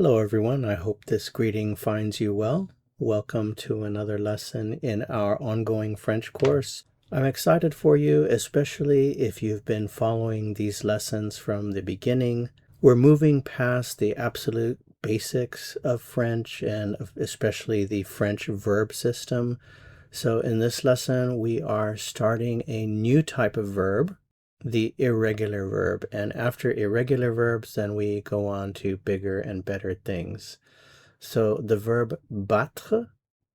Hello everyone, I hope this greeting finds you well. Welcome to another lesson in our ongoing French course. I'm excited for you, especially if you've been following these lessons from the beginning. We're moving past the absolute basics of French and especially the French verb system. So in this lesson, we are starting a new type of verb, the irregular verb, and after irregular verbs then we go on to bigger and better things. So the verb battre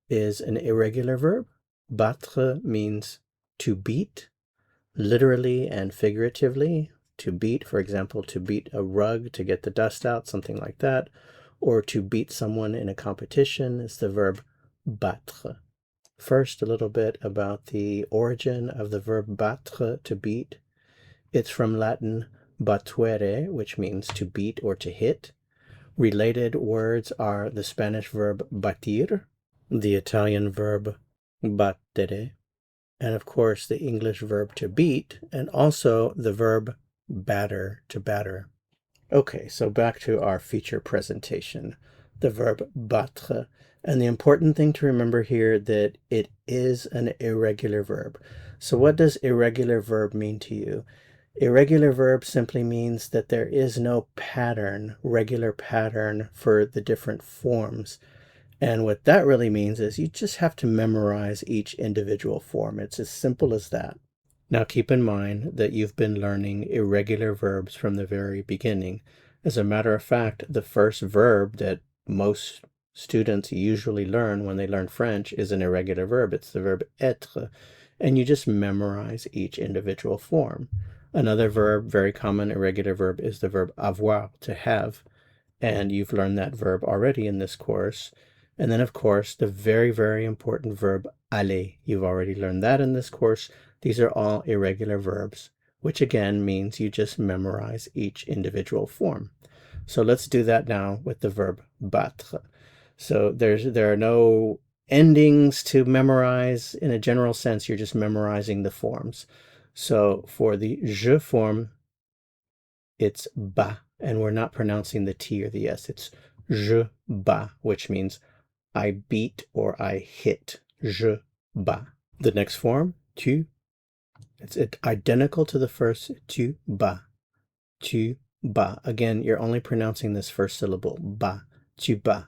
is an irregular verb. Battre means to beat, literally and figuratively. To beat, for example, to beat a rug to get the dust out, something like that, or to beat someone in a competition is the verb battre. First, a little bit about the origin of the verb battre, to beat. It's from Latin battere, which means to beat or to hit. Related words are the Spanish verb batir, the Italian verb battere, and of course the English verb to beat, and also the verb batter, to batter. Okay, so back to our feature presentation, the verb battre. And the important thing to remember here that it is an irregular verb. So what does irregular verb mean to you? Irregular verb simply means that there is no pattern, regular pattern for the different forms. And what that really means is you just have to memorize each individual form. It's as simple as that. Now keep in mind that you've been learning irregular verbs from the very beginning. As a matter of fact, the first verb that most students usually learn when they learn French is an irregular verb. It's the verb être, and you just memorize each individual form. Another verb, very common irregular verb, is the verb avoir, to have, and you've learned that verb already in this course. And then, of course, the very, very important verb aller. You've already learned that in this course. These are all irregular verbs, which again means you just memorize each individual form. So let's do that now with the verb battre. So there are no endings to memorize. In a general sense, you're just memorizing the forms. So for the je form, it's ba, and we're not pronouncing the T or the S. It's je bats, which means I beat or I hit. Je bats. The next form, tu, it's identical to the first, tu bats. Tu bats. Again, you're only pronouncing this first syllable, ba, tu bats.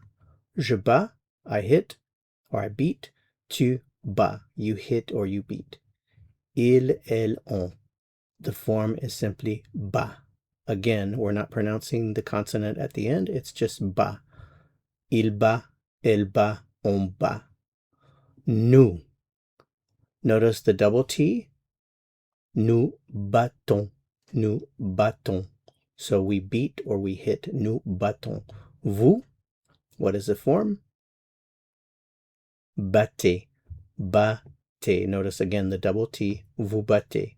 Je bats, I hit or I beat. Tu bats, you hit or you beat. Il, elle, on. The form is simply ba. Again, we're not pronouncing the consonant at the end, it's just ba. Il bat, elle bat, on bat. Nous. Notice the double T. Nous battons. Nous battons. So we beat or we hit. Nous battons. Vous. What is the form? Battez. Battez. Notice again the double T. Vous battez.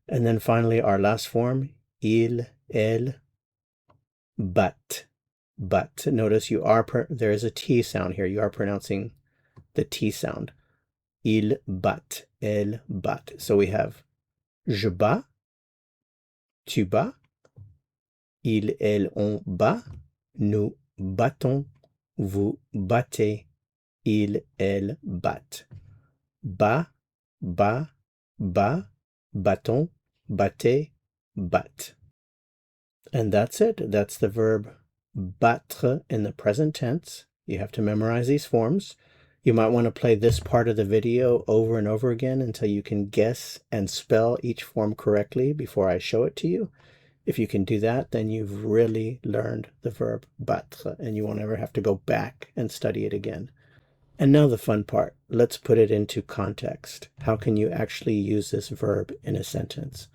And then finally our last form. Il, elle, bat. But notice there is a T sound here. You are pronouncing the T sound. Il bat, elle bat. So we have je bats, tu bats, il, elle, on bat, nous battons, vous battez, il, elle bat. Bat, bâton, battez, bat. And that's it. That's the verb battre in the present tense. You have to memorize these forms. You might want to play this part of the video over and over again until you can guess and spell each form correctly before I show it to you. If you can do that, then you've really learned the verb battre, and you won't ever have to go back and study it again. And now the fun part. Let's put it into context. How can you actually use this verb in a sentence?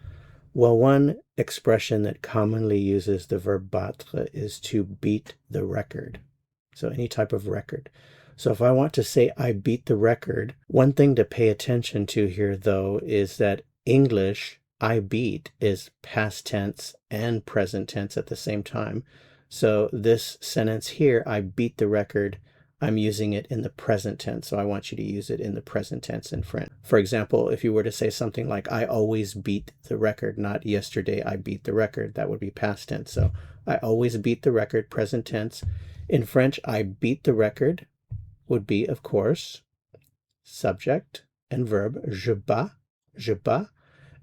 Well, one expression that commonly uses the verb battre is to beat the record. So any type of record. So if I want to say I beat the record, one thing to pay attention to here, though, is that English, I beat, is past tense and present tense at the same time. So this sentence here, I beat the record, I'm using it in the present tense, so I want you to use it in the present tense in French. For example, if you were to say something like, I always beat the record, not yesterday I beat the record, that would be past tense. So I always beat the record, present tense. In French, I beat the record would be, of course, subject and verb, je bats.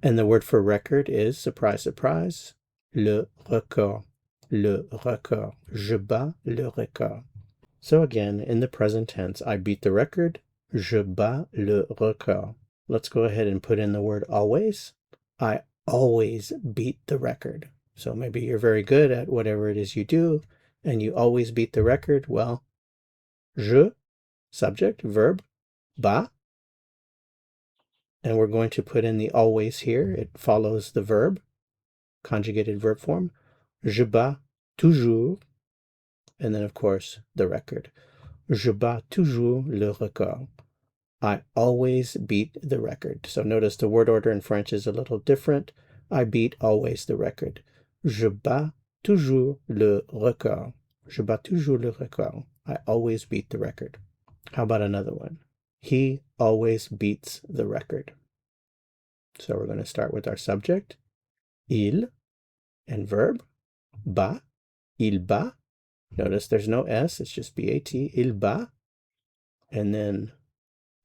And the word for record is, surprise, surprise, le record. Le record. Je bats le record. So again, in the present tense, I beat the record. Je bats le record. Let's go ahead and put in the word always. I always beat the record. So maybe you're very good at whatever it is you do, and you always beat the record. Well, je, subject, verb, bats. And we're going to put in the always here. It follows the verb, conjugated verb form. Je bats toujours. And then, of course, the record. Je bats toujours le record. I always beat the record. So notice the word order in French is a little different. I beat always the record. Je bats toujours le record. Je bats toujours le record. I always beat the record. How about another one? He always beats the record. So we're going to start with our subject, il, and verb, bat, il bat. Notice there's no S, it's just B-A-T, il bat. And then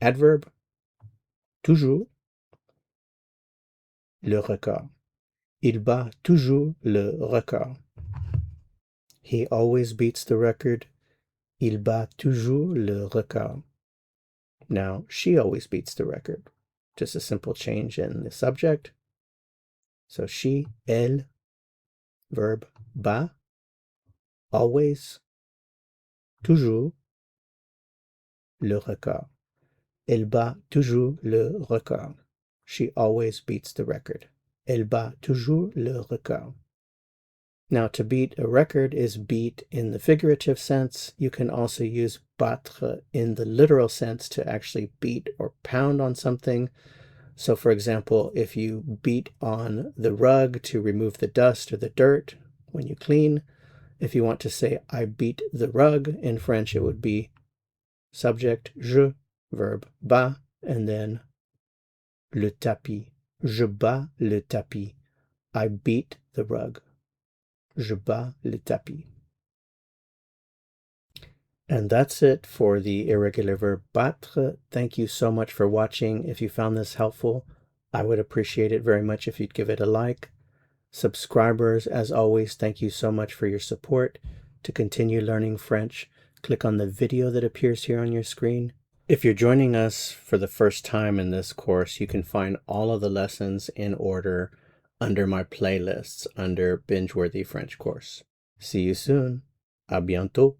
adverb, toujours, le record. Il bat toujours le record. He always beats the record. Il bat toujours le record. Now, she always beats the record. Just a simple change in the subject. So she, elle, verb, bat, always, toujours, le record. Elle bat toujours le record. She always beats the record. Elle bat toujours le record. Now, to beat a record is beat in the figurative sense. You can also use battre in the literal sense to actually beat or pound on something. So, for example, if you beat on the rug to remove the dust or the dirt when you clean, if you want to say, I beat the rug, in French it would be subject, je, verb, bat, and then le tapis. Je bats le tapis. I beat the rug. Je bats le tapis. And that's it for the irregular verb battre. Thank you so much for watching. If you found this helpful, I would appreciate it very much if you'd give it a like. Subscribers, as always, thank you so much for your support. To continue learning French, click on the video that appears here on your screen. If you're joining us for the first time in this course, you can find all of the lessons in order under my playlists under Binge-Worthy French Course. See you soon. À bientôt.